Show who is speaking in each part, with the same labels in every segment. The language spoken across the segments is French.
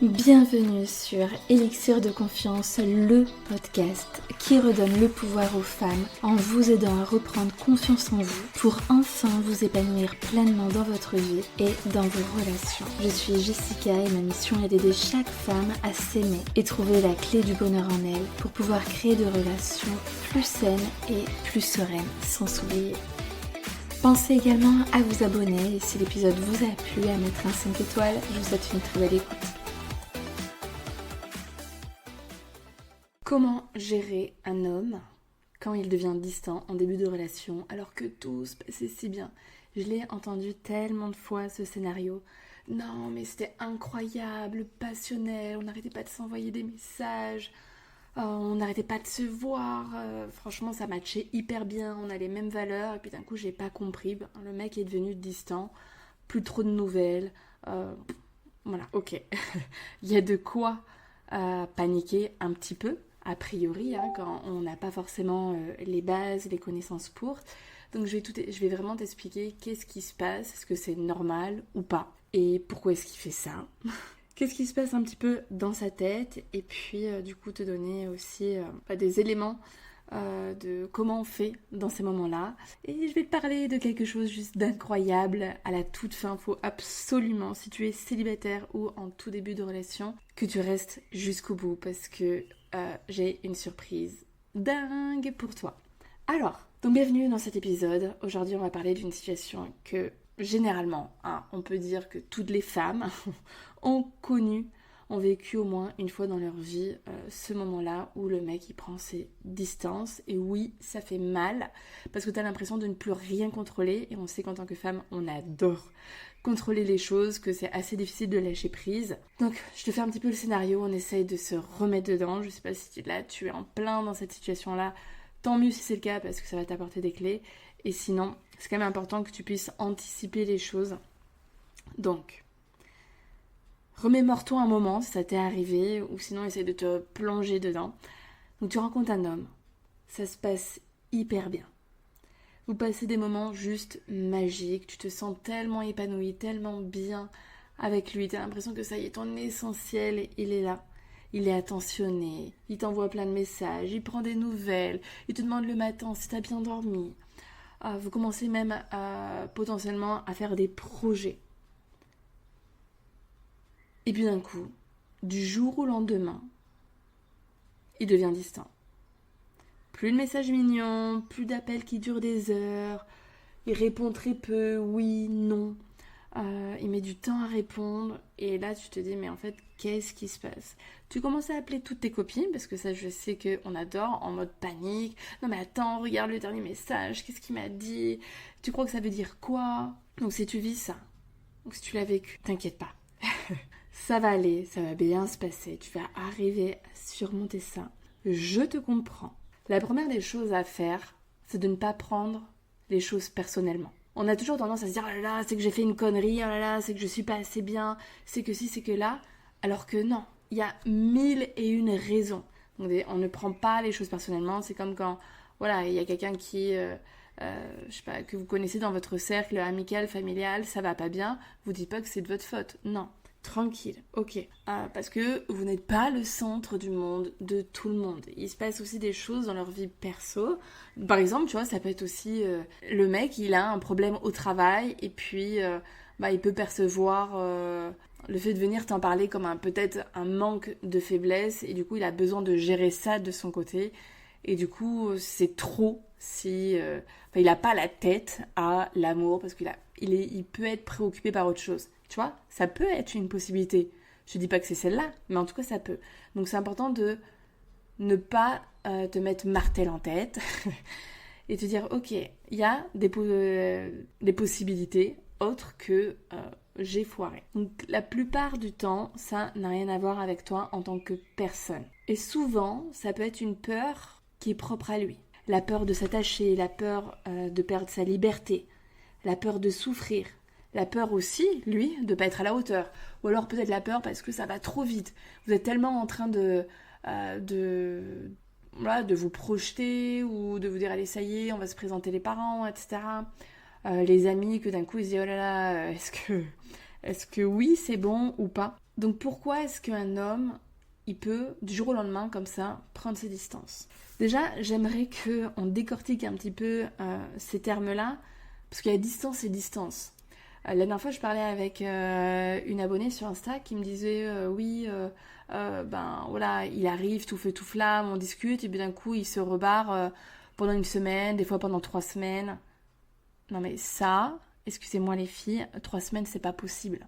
Speaker 1: Bienvenue sur Élixir de Confiance, le podcast qui redonne le pouvoir aux femmes en vous aidant à reprendre confiance en vous pour enfin vous épanouir pleinement dans votre vie et dans vos relations. Je suis Jessica et ma mission est d'aider chaque femme à s'aimer et trouver la clé du bonheur en elle pour pouvoir créer des relations plus saines et plus sereines sans s'oublier. Pensez également à vous abonner et si l'épisode vous a plu, à mettre un 5 étoiles. Je vous souhaite une très belle écoute. Comment gérer un homme quand il devient distant en début de relation alors que tout se passait si bien? Je l'ai entendu tellement de fois ce scénario. Non mais c'était incroyable, passionnel, on n'arrêtait pas de s'envoyer des messages, on n'arrêtait pas de se voir, franchement ça matchait hyper bien, on a les mêmes valeurs et puis d'un coup j'ai pas compris, le mec est devenu distant, plus trop de nouvelles, voilà ok, il y a de quoi paniquer un petit peu. A priori, quand on n'a pas forcément les bases, les connaissances pour. Donc je vais vraiment t'expliquer qu'est-ce qui se passe, est-ce que c'est normal ou pas, et pourquoi est-ce qu'il fait ça. Qu'est-ce qui se passe un petit peu dans sa tête, et puis du coup te donner aussi des éléments de comment on fait dans ces moments-là. Et je vais te parler de quelque chose juste d'incroyable à la toute fin. Faut absolument, si tu es célibataire ou en tout début de relation, que tu restes jusqu'au bout parce que j'ai une surprise dingue pour toi. Alors, donc bienvenue dans cet épisode. Aujourd'hui, on va parler d'une situation que généralement, on peut dire que toutes les femmes ont connu, ont vécu au moins une fois dans leur vie ce moment-là où le mec il prend ses distances. Et oui, ça fait mal parce que t'as l'impression de ne plus rien contrôler. Et on sait qu'en tant que femme, on adore contrôler les choses, que c'est assez difficile de lâcher prise. Donc je te fais un petit peu le scénario, on essaye de se remettre dedans. Je sais pas si là tu es en plein dans cette situation-là, tant mieux si c'est le cas parce que ça va t'apporter des clés. Et sinon, c'est quand même important que tu puisses anticiper les choses. Donc, remémore-toi un moment si ça t'est arrivé ou sinon essaye de te plonger dedans. Donc tu rencontres un homme, ça se passe hyper bien. Vous passez des moments juste magiques, tu te sens tellement épanoui, tellement bien avec lui, tu as l'impression que ça y est, ton essentiel, il est là. Il est attentionné, il t'envoie plein de messages, il prend des nouvelles, il te demande le matin si tu as bien dormi. Vous commencez même potentiellement à faire des projets. Et puis d'un coup, du jour au lendemain, il devient distant. Plus de messages mignons, plus d'appels qui durent des heures, il répond très peu, oui, non, il met du temps à répondre, et là tu te dis mais en fait qu'est-ce qui se passe? Tu commences à appeler toutes tes copines, parce que ça je sais qu'on adore, en mode panique, non mais attends, regarde le dernier message, qu'est-ce qu'il m'a dit? Tu crois que ça veut dire quoi? Donc si tu vis ça, donc si tu l'as vécu, t'inquiète pas, ça va aller, ça va bien se passer, tu vas arriver à surmonter ça, je te comprends. La première des choses à faire, c'est de ne pas prendre les choses personnellement. On a toujours tendance à se dire « Oh là là, c'est que j'ai fait une connerie, oh là là, c'est que je suis pas assez bien, c'est que si, c'est que là », alors que non, il y a 1001 raisons. Donc, on ne prend pas les choses personnellement, c'est comme quand, voilà, il y a quelqu'un qui, je sais pas, que vous connaissez dans votre cercle amical, familial, ça va pas bien, vous dites pas que c'est de votre faute, non. Tranquille, ok. Parce que vous n'êtes pas le centre du monde de tout le monde. Il se passe aussi des choses dans leur vie perso. Par exemple, tu vois, ça peut être aussi le mec, il a un problème au travail et puis il peut percevoir le fait de venir t'en parler comme peut-être un manque de faiblesse et du coup, il a besoin de gérer ça de son côté. Et du coup, c'est trop si... il n'a pas la tête à l'amour parce il peut être préoccupé par autre chose. Tu vois, ça peut être une possibilité. Je dis pas que c'est celle-là, mais en tout cas, ça peut. Donc, c'est important de ne pas te mettre martel en tête et te dire, ok, il y a des possibilités autres que j'ai foiré. Donc, la plupart du temps, ça n'a rien à voir avec toi en tant que personne. Et souvent, ça peut être une peur qui est propre à lui. La peur de s'attacher, la peur de perdre sa liberté, la peur de souffrir. La peur aussi, lui, de ne pas être à la hauteur. Ou alors peut-être la peur parce que ça va trop vite. Vous êtes tellement en train de vous projeter ou de vous dire allez ça y est, on va se présenter les parents, etc. Les amis que d'un coup ils se disent oh là là, est-ce que oui c'est bon ou pas? Donc pourquoi est-ce qu'un homme, il peut, du jour au lendemain, comme ça, prendre ses distances? Déjà, j'aimerais qu'on décortique un petit peu ces termes-là, parce qu'il y a distance et distance. La dernière fois, je parlais avec une abonnée sur Insta qui me disait oui, ben voilà, il arrive tout feu tout flamme, on discute, et puis d'un coup, il se rebarre pendant une semaine, des fois pendant 3 semaines. Non mais ça, excusez-moi les filles, 3 semaines, c'est pas possible.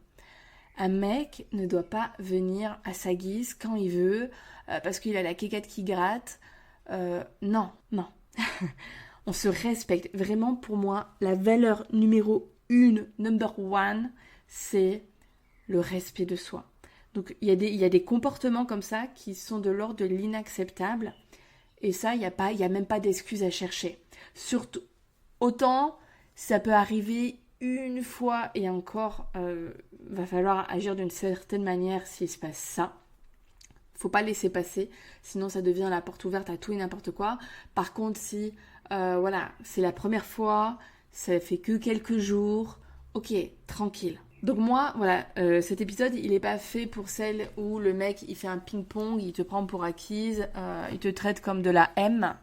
Speaker 1: Un mec ne doit pas venir à sa guise quand il veut, parce qu'il a la quéquette qui gratte. Non, non. On se respecte. Vraiment, pour moi, la valeur numéro 1, number one, c'est le respect de soi. Donc, il y a des comportements comme ça qui sont de l'ordre de l'inacceptable. Et ça, il y a même pas d'excuse à chercher. Surtout, autant ça peut arriver une fois et encore, va falloir agir d'une certaine manière s'il se passe ça. Faut pas laisser passer, sinon ça devient la porte ouverte à tout et n'importe quoi. Par contre, si voilà, c'est la première fois, ça fait que quelques jours, ok, tranquille. Donc moi, voilà, cet épisode, il est pas fait pour celle où le mec, il fait un ping-pong, il te prend pour acquise, il te traite comme de la M,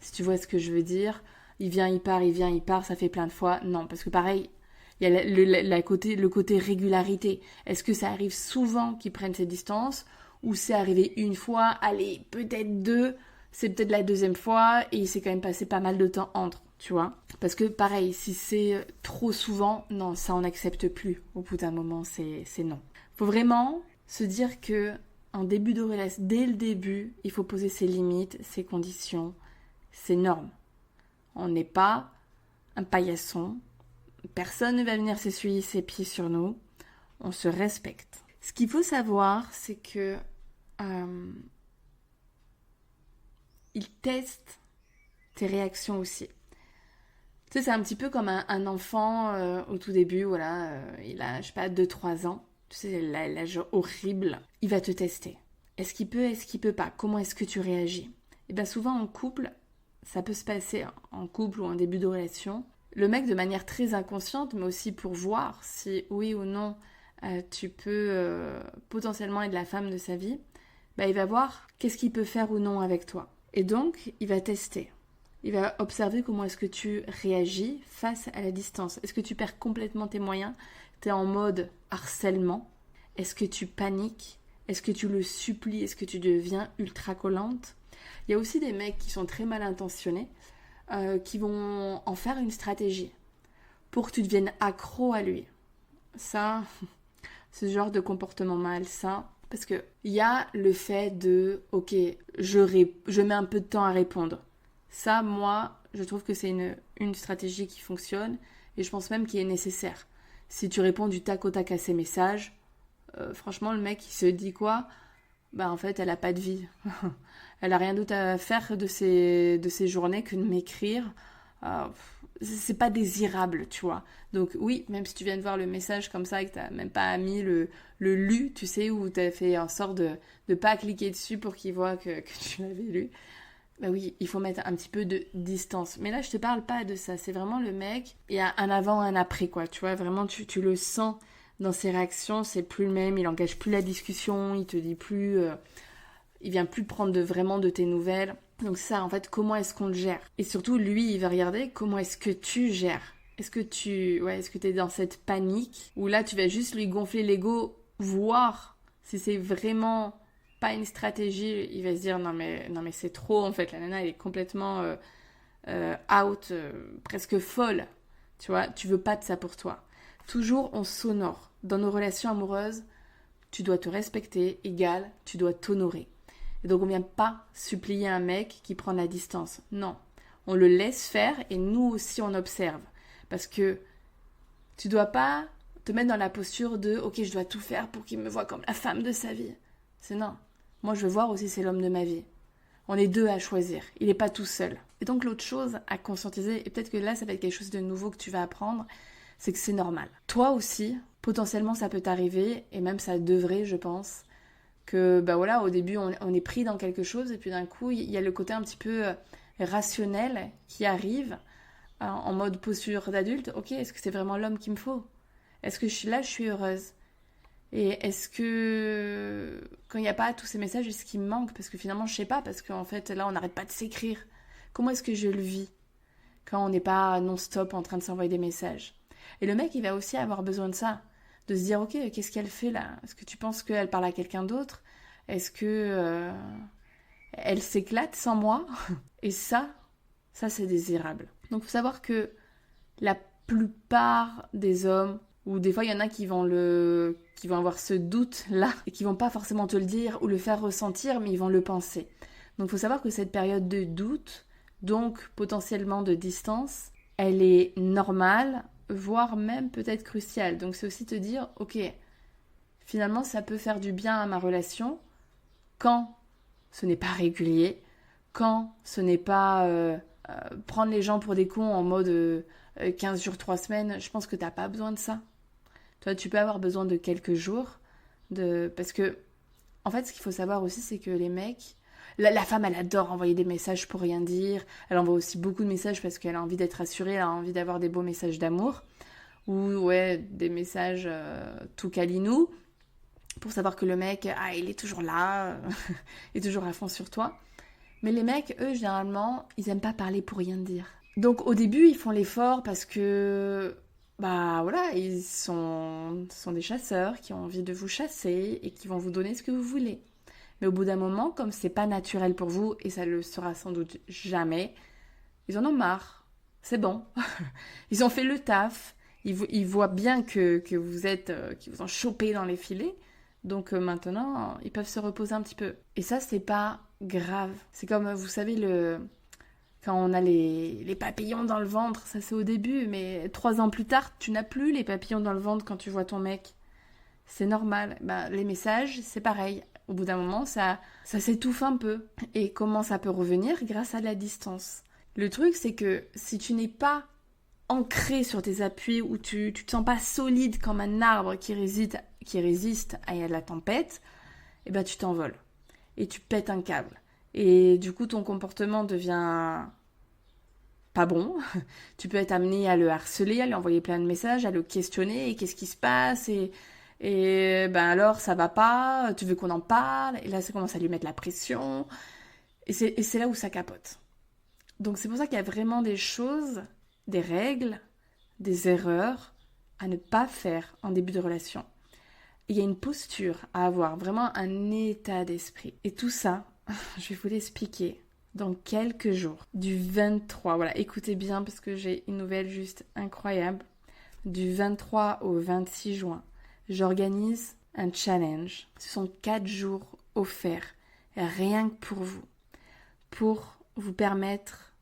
Speaker 1: si tu vois ce que je veux dire. Il vient, il part, ça fait plein de fois. Non, parce que pareil, il y a le côté régularité. Est-ce que ça arrive souvent qu'ils prennent ces distances ou c'est arrivé une fois, allez, peut-être deux, c'est peut-être la deuxième fois et il s'est quand même passé pas mal de temps entre, tu vois. Parce que pareil, si c'est trop souvent, non, ça on n'accepte plus. Au bout d'un moment, c'est non. Faut vraiment se dire que en début de relation, dès le début, il faut poser ses limites, ses conditions, ses normes. On n'est pas un paillasson. Personne ne va venir s'essuyer ses pieds sur nous. On se respecte. Ce qu'il faut savoir, c'est que il teste tes réactions aussi. Tu sais, c'est un petit peu comme un enfant au tout début, voilà, il a, je sais pas, 2-3 ans. Tu sais, l'âge horrible. Il va te tester. Est-ce qu'il peut pas? Comment est-ce que tu réagis? Et bien souvent en couple, ça peut se passer en couple ou en début de relation. Le mec, de manière très inconsciente, mais aussi pour voir si oui ou non tu peux potentiellement être la femme de sa vie, bah, il va voir qu'est-ce qu'il peut faire ou non avec toi. Et donc, il va tester. Il va observer comment est-ce que tu réagis face à la distance. Est-ce que tu perds complètement tes moyens? Tu es en mode harcèlement? Est-ce que tu paniques? Est-ce que tu le supplies? Est-ce que tu deviens ultra collante? Il y a aussi des mecs qui sont très mal intentionnés, qui vont en faire une stratégie pour que tu deviennes accro à lui. Ça, ce genre de comportement malsain, parce que il y a le fait de, ok, je mets un peu de temps à répondre. Ça, moi, je trouve que c'est une stratégie qui fonctionne et je pense même qu'il est nécessaire. Si tu réponds du tac au tac à ses messages, franchement, le mec, il se dit quoi? Bah, en fait, elle a pas de vie. Elle a rien d'autre à faire de ses journées que de m'écrire. C'est pas désirable, tu vois. Donc oui, même si tu viens de voir le message comme ça et que t'as même pas mis le lu, tu sais, où t'as fait en sorte de pas cliquer dessus pour qu'il voit que tu l'avais lu. Bah oui, il faut mettre un petit peu de distance. Mais là, je te parle pas de ça. C'est vraiment le mec, il y a un avant, un après, quoi. Tu vois, vraiment, tu le sens dans ses réactions. C'est plus le même, il engage plus la discussion, il te dit plus... il vient plus prendre vraiment de tes nouvelles. Donc ça, en fait, comment est-ce qu'on le gère? Et surtout, lui, il va regarder comment est-ce que tu gères. Est-ce que t'es dans cette panique où là, tu vas juste lui gonfler l'ego, voir si c'est vraiment pas une stratégie. Il va se dire non mais c'est trop en fait. La nana elle est complètement out, presque folle. Tu vois, tu veux pas de ça pour toi. Toujours on s'honore. Dans nos relations amoureuses, tu dois te respecter, égal, tu dois t'honorer. Et donc on vient pas supplier un mec qui prend la distance. Non, on le laisse faire et nous aussi on observe. Parce que tu dois pas te mettre dans la posture de « Ok, je dois tout faire pour qu'il me voie comme la femme de sa vie. » C'est non. Moi je veux voir aussi c'est l'homme de ma vie. On est deux à choisir. Il n'est pas tout seul. Et donc l'autre chose à conscientiser, et peut-être que là ça va être quelque chose de nouveau que tu vas apprendre, c'est que c'est normal. Toi aussi, potentiellement ça peut t'arriver, et même ça devrait, je pense, que bah voilà, au début on est pris dans quelque chose, et puis d'un coup il y a le côté un petit peu rationnel qui arrive, en mode posture d'adulte. Ok, est-ce que c'est vraiment l'homme qu'il me faut? Est-ce que je suis heureuse? Et est-ce que, quand il n'y a pas tous ces messages, est-ce qu'il me manque? Parce que finalement, je sais pas, parce qu'en fait, là, on n'arrête pas de s'écrire. Comment est-ce que je le vis quand on n'est pas non-stop en train de s'envoyer des messages? Et le mec, il va aussi avoir besoin de ça. De se dire, ok, qu'est-ce qu'elle fait là? Est-ce que tu penses qu'elle parle à quelqu'un d'autre? Est-ce que elle s'éclate sans moi? Et ça c'est désirable. Donc, il faut savoir que la plupart des hommes, ou des fois il y en a qui vont avoir ce doute là et qui vont pas forcément te le dire ou le faire ressentir, mais ils vont le penser. Donc il faut savoir que cette période de doute, donc potentiellement de distance, elle est normale, voire même peut-être cruciale. Donc c'est aussi te dire, ok, finalement ça peut faire du bien à ma relation quand ce n'est pas régulier, quand ce n'est pas prendre les gens pour des cons en mode 15 jours, 3 semaines. Je pense que t'as pas besoin de ça. Toi, tu peux avoir besoin de quelques jours. Parce que, en fait, ce qu'il faut savoir aussi, c'est que les mecs... La femme, elle adore envoyer des messages pour rien dire. Elle envoie aussi beaucoup de messages parce qu'elle a envie d'être rassurée, elle a envie d'avoir des beaux messages d'amour. Ou, ouais, des messages tout câlinous. Pour savoir que le mec, il est toujours là, il est toujours à fond sur toi. Mais les mecs, eux, généralement, ils aiment pas parler pour rien dire. Donc au début, ils font l'effort parce que, bah voilà, ils sont des chasseurs qui ont envie de vous chasser et qui vont vous donner ce que vous voulez. Mais au bout d'un moment, comme c'est pas naturel pour vous, et ça le sera sans doute jamais, ils en ont marre. C'est bon. Ils ont fait le taf. Ils voient bien que vous êtes, qu'ils vous ont chopé dans les filets. Donc maintenant, ils peuvent se reposer un petit peu. Et ça, c'est pas grave. C'est comme, vous savez, quand on a les papillons dans le ventre, ça c'est au début, mais 3 ans plus tard, tu n'as plus les papillons dans le ventre quand tu vois ton mec. C'est normal. Ben, les messages, c'est pareil. Au bout d'un moment, ça s'étouffe un peu. Et comment ça peut revenir? Grâce à la distance. Le truc, c'est que si tu n'es pas ancré sur tes appuis, où tu te sens pas solide comme un arbre qui résiste à la tempête, eh ben tu t'envoles. Et tu pètes un câble. Et du coup, ton comportement devient pas bon. Tu peux être amené à le harceler, à lui envoyer plein de messages, à le questionner, et qu'est-ce qui se passe, et ben alors ça va pas, tu veux qu'on en parle, et là ça commence à lui mettre la pression, et c'est là où ça capote. Donc c'est pour ça qu'il y a vraiment des choses, des règles, des erreurs à ne pas faire en début de relation. Il y a une posture à avoir, vraiment un état d'esprit. Et tout ça, je vais vous l'expliquer dans quelques jours. Du 23, voilà, écoutez bien parce que j'ai une nouvelle juste incroyable. Du 23 au 26 juin, j'organise un challenge. Ce sont 4 jours offerts, rien que pour vous permettre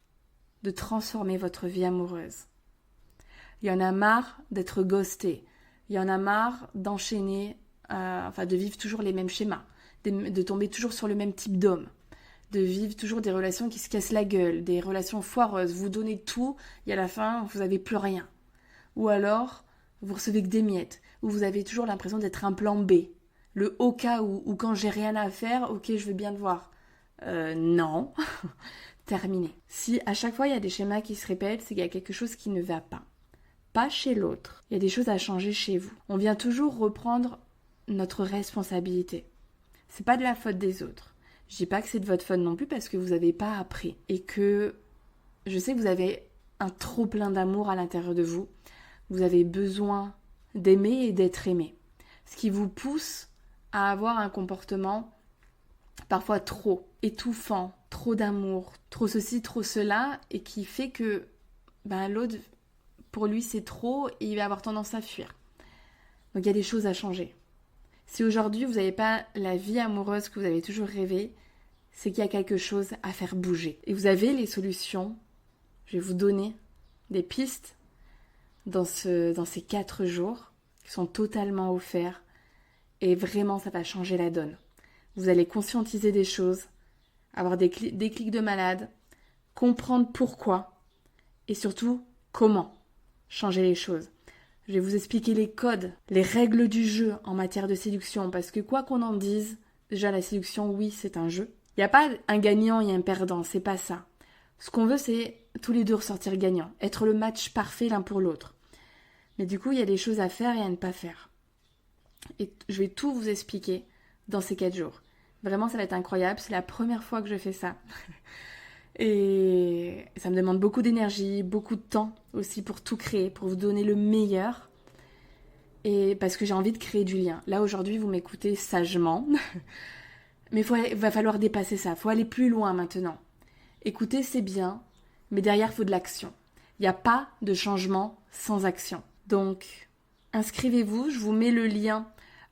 Speaker 1: de transformer votre vie amoureuse. Il y en a marre d'être ghosté. Il y en a marre d'enchaîner, de vivre toujours les mêmes schémas, de tomber toujours sur le même type d'homme, de vivre toujours des relations qui se cassent la gueule, des relations foireuses. Vous donnez tout et à la fin, vous n'avez plus rien. Ou alors, vous recevez que des miettes, ou vous avez toujours l'impression d'être un plan B. Le au cas où, ou quand j'ai rien à faire, ok, je veux bien te voir. Non. Terminé. Si à chaque fois il y a des schémas qui se répètent, c'est qu'il y a quelque chose qui ne va pas. Pas chez l'autre. Il y a des choses à changer chez vous. On vient toujours reprendre notre responsabilité. C'est pas de la faute des autres. Je dis pas que c'est de votre faute non plus parce que vous n'avez pas appris. Et que je sais que vous avez un trop plein d'amour à l'intérieur de vous. Vous avez besoin d'aimer et d'être aimé. Ce qui vous pousse à avoir un comportement parfois trop étouffant, trop d'amour, trop ceci, trop cela, et qui fait que l'autre, pour lui, c'est trop et il va avoir tendance à fuir. Donc il y a des choses à changer. Si aujourd'hui, vous n'avez pas la vie amoureuse que vous avez toujours rêvé, c'est qu'il y a quelque chose à faire bouger. Et vous avez les solutions. Je vais vous donner des pistes dans ces 4 jours qui sont totalement offerts. Et vraiment, ça va changer la donne. Vous allez conscientiser des choses, avoir des clics de malade, comprendre pourquoi et surtout comment changer les choses. Je vais vous expliquer les codes, les règles du jeu en matière de séduction parce que quoi qu'on en dise, déjà la séduction, oui, c'est un jeu. Il n'y a pas un gagnant et un perdant, c'est pas ça. Ce qu'on veut, c'est tous les deux ressortir gagnants, être le match parfait l'un pour l'autre. Mais du coup, il y a des choses à faire et à ne pas faire. Et je vais tout vous expliquer dans ces 4 jours. Vraiment, ça va être incroyable. C'est la première fois que je fais ça. Et ça me demande beaucoup d'énergie, beaucoup de temps aussi pour tout créer, pour vous donner le meilleur. Et parce que j'ai envie de créer du lien. Là, aujourd'hui, vous m'écoutez sagement. Mais il va falloir dépasser ça. Il faut aller plus loin maintenant. Écouter, c'est bien. Mais derrière, il faut de l'action. Il n'y a pas de changement sans action. Donc, inscrivez-vous. Je vous mets le lien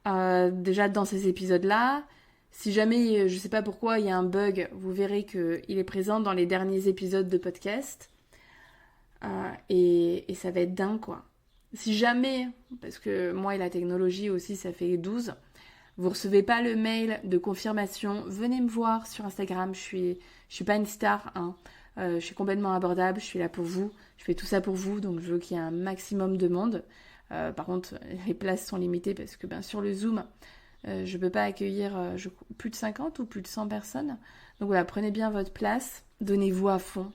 Speaker 1: déjà dans ces épisodes-là. Si jamais, je ne sais pas pourquoi, il y a un bug, vous verrez qu'il est présent dans les derniers épisodes de podcast. Et ça va être dingue, quoi. Si jamais, parce que moi et la technologie aussi, ça fait 12, vous recevez pas le mail de confirmation, venez me voir sur Instagram, je suis pas une star, hein. Je suis complètement abordable, je suis là pour vous, je fais tout ça pour vous, donc je veux qu'il y ait un maximum de monde. Par contre, les places sont limitées parce que sur le Zoom, je peux pas accueillir plus de 50 ou plus de 100 personnes. Donc voilà, prenez bien votre place, donnez-vous à fond.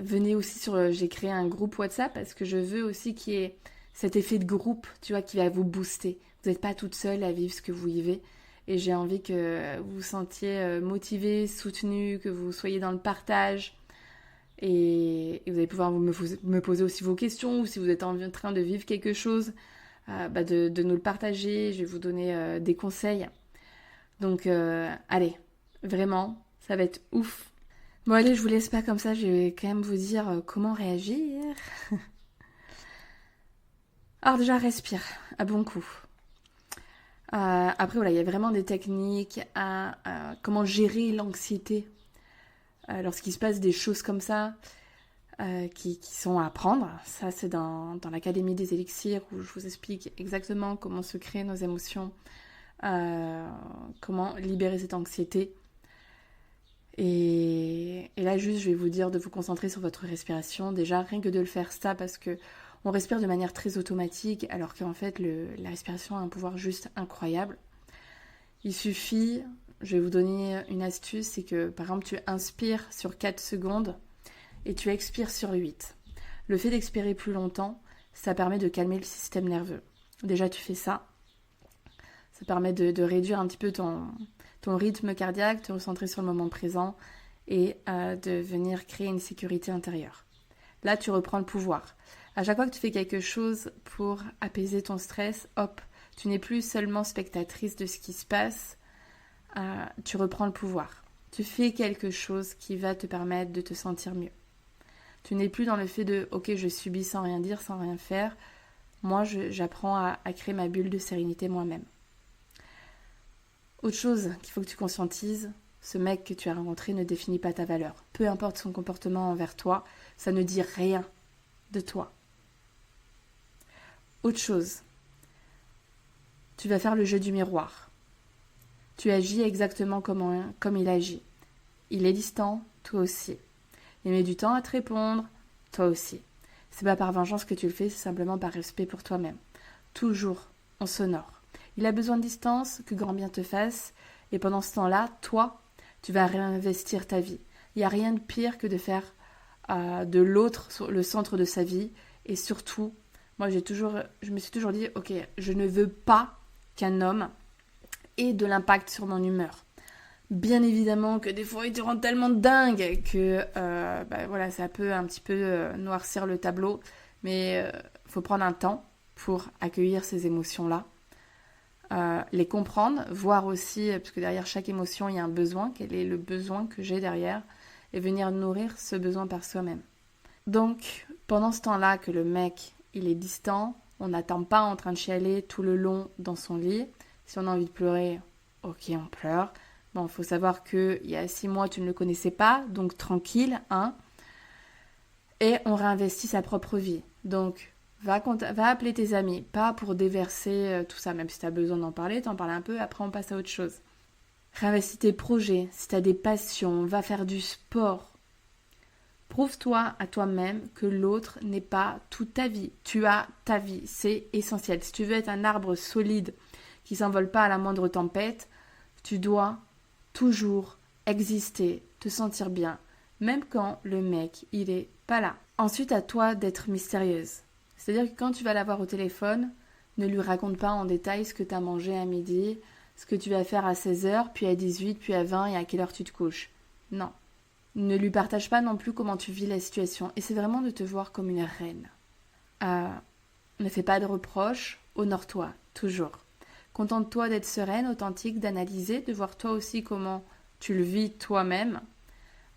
Speaker 1: Venez aussi j'ai créé un groupe WhatsApp parce que je veux aussi qu'il y ait cet effet de groupe, tu vois, qui va vous booster. Vous n'êtes pas toute seule à vivre ce que vous vivez. Et j'ai envie que vous vous sentiez motivé, soutenu, que vous soyez dans le partage. Et vous allez pouvoir me poser aussi vos questions, ou si vous êtes en train de vivre quelque chose, de nous le partager. Je vais vous donner des conseils. Donc, allez, vraiment, ça va être ouf. Bon, allez, je vous laisse pas comme ça. Je vais quand même vous dire comment réagir. Alors déjà, respire à bon coup. Après, voilà, il y a vraiment des techniques à comment gérer l'anxiété lorsqu'il se passe des choses comme ça qui sont à apprendre. Ça, c'est dans l'Académie des élixirs où je vous explique exactement comment se créer nos émotions, comment libérer cette anxiété. Et là, juste, je vais vous dire de vous concentrer sur votre respiration. Déjà, rien que de le faire ça, parce que on respire de manière très automatique, alors qu'en fait, la respiration a un pouvoir juste incroyable. Il suffit, je vais vous donner une astuce, c'est que, par exemple, tu inspires sur 4 secondes et tu expires sur 8. Le fait d'expirer plus longtemps, ça permet de calmer le système nerveux. Déjà, tu fais ça. Ça permet de réduire un petit peu ton rythme cardiaque, te recentrer sur le moment présent et de venir créer une sécurité intérieure. Là, tu reprends le pouvoir. À chaque fois que tu fais quelque chose pour apaiser ton stress, hop, tu n'es plus seulement spectatrice de ce qui se passe, tu reprends le pouvoir. Tu fais quelque chose qui va te permettre de te sentir mieux. Tu n'es plus dans le fait de « ok, je subis sans rien dire, sans rien faire ». Moi, j'apprends à créer ma bulle de sérénité moi-même. Autre chose qu'il faut que tu conscientises, ce mec que tu as rencontré ne définit pas ta valeur. Peu importe son comportement envers toi, ça ne dit rien de toi. Autre chose, tu vas faire le jeu du miroir. Tu agis exactement comme il agit. Il est distant, toi aussi. Il met du temps à te répondre, toi aussi. C'est pas par vengeance que tu le fais, c'est simplement par respect pour toi-même. Toujours en sonore. Il a besoin de distance, que grand bien te fasse, et pendant ce temps-là, toi, tu vas réinvestir ta vie. Il n'y a rien de pire que de faire de l'autre le centre de sa vie, et surtout, moi je me suis toujours dit, ok, je ne veux pas qu'un homme ait de l'impact sur mon humeur. Bien évidemment que des fois il te rend tellement dingue que voilà, ça peut un petit peu noircir le tableau, mais faut prendre un temps pour accueillir ces émotions-là, les comprendre, voir aussi, parce que derrière chaque émotion il y a un besoin, quel est le besoin que j'ai derrière, et venir nourrir ce besoin par soi-même. Donc pendant ce temps-là que le mec il est distant, on n'attend pas en train de chialer tout le long dans son lit. Si on a envie de pleurer, ok, on pleure. Bon, il faut savoir qu'il y a 6 mois, tu ne le connaissais pas, donc tranquille, hein. Et on réinvestit sa propre vie. Donc, va appeler tes amis, pas pour déverser tout ça, même si tu as besoin d'en parler, t'en parles un peu, après on passe à autre chose. Réinvestis tes projets, si tu as des passions, va faire du sport. Prouve-toi à toi-même que l'autre n'est pas toute ta vie. Tu as ta vie, c'est essentiel. Si tu veux être un arbre solide qui ne s'envole pas à la moindre tempête, tu dois toujours exister, te sentir bien, même quand le mec, il est pas là. Ensuite, à toi d'être mystérieuse. C'est-à-dire que quand tu vas l'avoir au téléphone, Ne lui raconte pas en détail ce que tu as mangé à midi, ce que tu vas faire à 16h, puis à 18, puis à 20 et à quelle heure tu te couches. Non. Ne lui partage pas non plus comment tu vis la situation. Et c'est vraiment de te voir comme une reine. Ne fais pas de reproches, honore-toi, toujours. Contente-toi d'être sereine, authentique, d'analyser, de voir toi aussi comment tu le vis toi-même,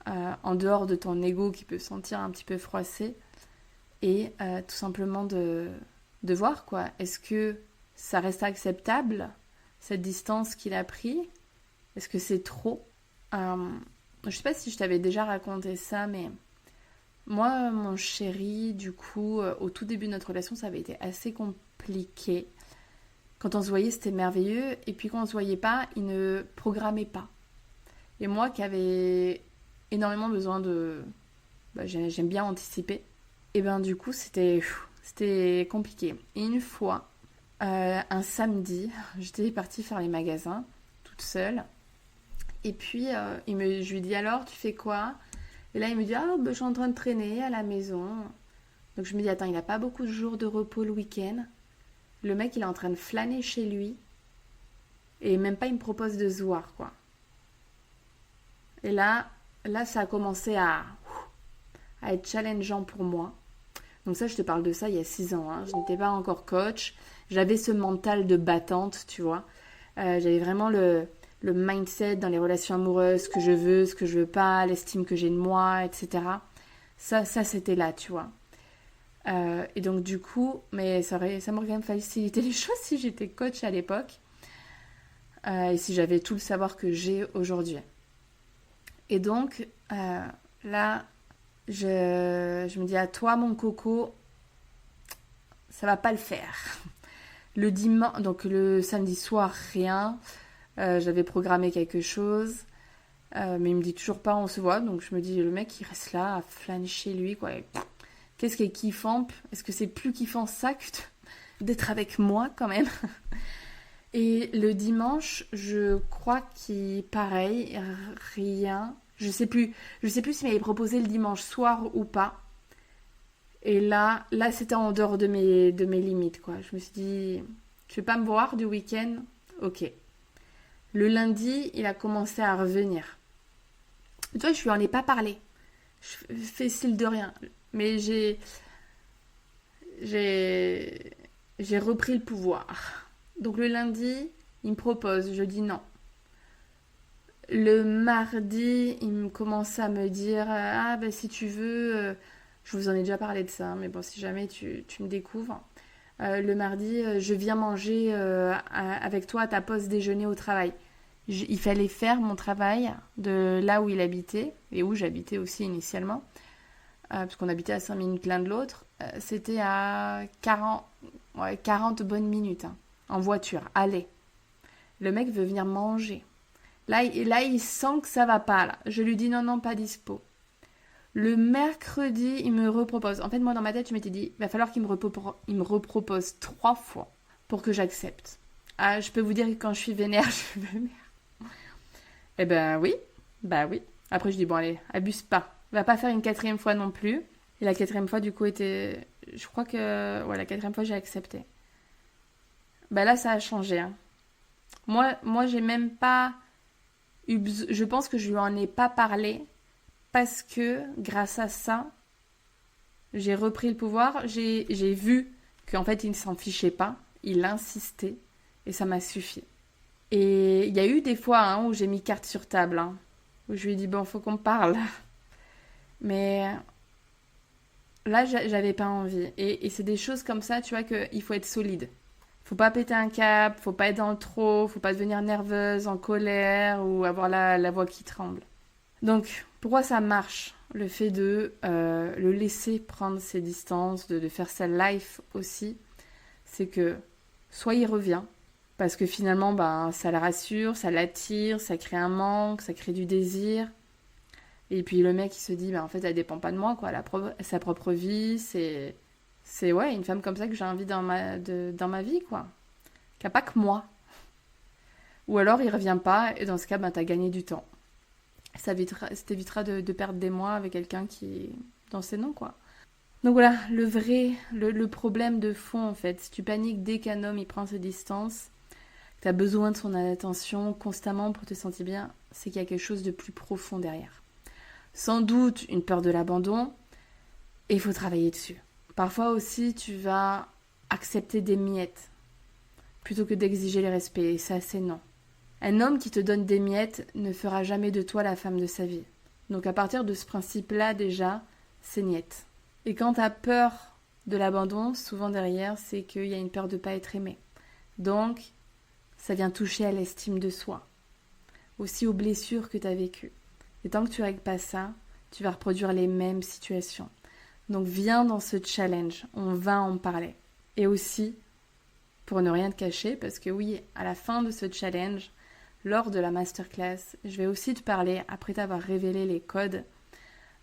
Speaker 1: en dehors de ton ego qui peut se sentir un petit peu froissé. Et tout simplement de voir, quoi. Est-ce que ça reste acceptable, cette distance qu'il a pris? Est-ce que c'est trop? Je sais pas si je t'avais déjà raconté ça, mais moi, mon chéri, du coup, au tout début de notre relation, ça avait été assez compliqué. Quand on se voyait, c'était merveilleux. Et puis quand on se voyait pas, il ne programmait pas. Et moi, qui avais énormément besoin de... j'aime bien anticiper. Et ben du coup, c'était compliqué. Et une fois, un samedi, j'étais partie faire les magasins, toute seule. Et puis, je lui dis alors, tu fais quoi? Et là, il me dit, je suis en train de traîner à la maison. Donc je me dis, attends, il n'a pas beaucoup de jours de repos le week-end. Le mec, il est en train de flâner chez lui. Et même pas, il me propose de se voir, quoi. Et là, ça a commencé à être challengeant pour moi. Donc ça, je te parle de ça il y a 6 ans. Je n'étais pas encore coach. J'avais ce mental de battante, tu vois. J'avais vraiment le mindset dans les relations amoureuses, ce que je veux pas, l'estime que j'ai de moi, etc. Ça c'était là, tu vois. Et donc du coup, mais ça m'aurait quand même facilité les choses si j'étais coach à l'époque. Et si j'avais tout le savoir que j'ai aujourd'hui. Et donc, là, je me dis à toi, mon coco, ça va pas le faire. Donc le samedi soir, rien. J'avais programmé quelque chose. Mais il me dit toujours pas, on se voit. Donc je me dis, le mec, il reste là à flâner chez lui, quoi. Et, qu'est-ce qui est kiffant? Est-ce que c'est plus kiffant ça que d'être avec moi, quand même? Et le dimanche, je crois qu'il pareil, rien. Je sais plus s'il m'avait proposé le dimanche soir ou pas. Et là c'était en dehors de mes limites, quoi. Je me suis dit, tu veux pas me voir du week-end? Ok. Le lundi, il a commencé à revenir. Tu vois, je lui en ai pas parlé. Je fais style de rien. Mais j'ai repris le pouvoir. Donc le lundi, il me propose, je dis non. Le mardi, il me commence à me dire si tu veux, je vous en ai déjà parlé de ça, mais bon, si jamais tu me découvres. Le mardi, je viens manger avec toi à ta pause déjeuner au travail. Il fallait faire mon travail de là où il habitait et où j'habitais aussi initialement, parce qu'on habitait à 5 minutes l'un de l'autre. C'était à 40 bonnes minutes en voiture, aller. Le mec veut venir manger. Là, il sent que ça va pas. Là. Je lui dis non, pas dispo. Le mercredi, il me repropose. En fait, moi, dans ma tête, je m'étais dit, il va falloir qu'il me repropose 3 fois pour que j'accepte. Je peux vous dire que quand je suis vénère, je suis vénère. Eh ben oui, oui. Après, je dis, bon, allez, abuse pas. Va pas faire une 4e fois non plus. Et la 4e fois, du coup, était... Je crois que... Ouais, la 4e fois, j'ai accepté. Là, ça a changé. Moi, j'ai même pas... Je pense que je lui en ai pas parlé parce que grâce à ça, j'ai repris le pouvoir. J'ai vu qu'en fait, il ne s'en fichait pas. Il insistait et ça m'a suffi. Et il y a eu des fois où j'ai mis carte sur table, où je lui ai dit bon, faut qu'on parle. Mais là, j'avais pas envie. Et c'est des choses comme ça, tu vois, qu'il faut être solide. Faut pas péter un cap, faut pas être dans le trop, faut pas devenir nerveuse, en colère ou avoir la voix qui tremble. Donc, pourquoi ça marche? Le fait de le laisser prendre ses distances, de faire sa life aussi, c'est que soit il revient, parce que finalement, ça la rassure, ça l'attire, ça crée un manque, ça crée du désir. Et puis le mec, il se dit, en fait, elle dépend pas de moi, quoi. Sa propre vie, c'est une femme comme ça que j'ai envie dans ma vie, quoi. Qui n'a pas que moi. Ou alors il revient pas, et dans ce cas, t'as gagné du temps. Ça t'évitera de perdre des mois avec quelqu'un qui est dans ses noms, quoi. Donc voilà, le problème de fond en fait, si tu paniques dès qu'un homme il prend ses distances, que tu as besoin de son attention constamment pour te sentir bien, c'est qu'il y a quelque chose de plus profond derrière. Sans doute une peur de l'abandon, et il faut travailler dessus. Parfois aussi, tu vas accepter des miettes plutôt que d'exiger le respect, et ça c'est non. Un homme qui te donne des miettes ne fera jamais de toi la femme de sa vie. Donc à partir de ce principe-là déjà, c'est niette. Et quand tu as peur de l'abandon, souvent derrière, c'est qu'il y a une peur de ne pas être aimé. Donc, ça vient toucher à l'estime de soi, aussi aux blessures que tu as vécues. Et tant que tu règles pas ça, tu vas reproduire les mêmes situations. Donc viens dans ce challenge, on va en parler. Et aussi, pour ne rien te cacher, parce que oui, à la fin de ce challenge, lors de la masterclass, je vais aussi te parler, après t'avoir révélé les codes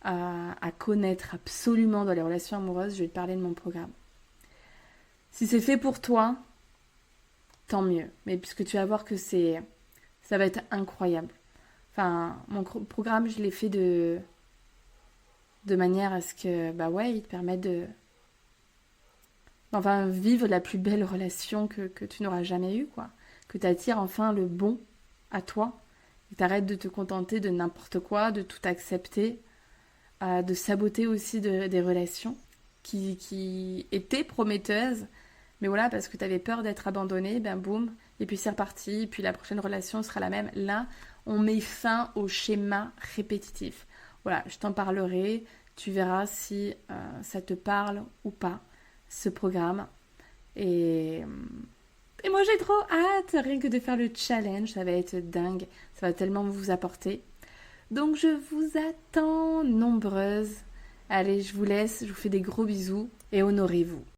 Speaker 1: à connaître absolument dans les relations amoureuses, je vais te parler de mon programme. Si c'est fait pour toi, tant mieux. Mais puisque tu vas voir que ça va être incroyable. Enfin, mon programme, je l'ai fait de manière à ce que, bah ouais, il te permette de vivre la plus belle relation que tu n'auras jamais eue, quoi. Que tu attires enfin le bon à toi. Et t'arrêtes de te contenter de n'importe quoi, de tout accepter, de saboter aussi des relations qui étaient prometteuses. Mais voilà, parce que tu avais peur d'être abandonné, ben boum, et puis c'est reparti, et puis la prochaine relation sera la même. Là, on met fin au schéma répétitif. Voilà, je t'en parlerai, tu verras si ça te parle ou pas, ce programme. Et moi j'ai trop hâte, rien que de faire le challenge, ça va être dingue, ça va tellement vous apporter. Donc je vous attends nombreuses. Allez, je vous laisse, je vous fais des gros bisous et honorez-vous.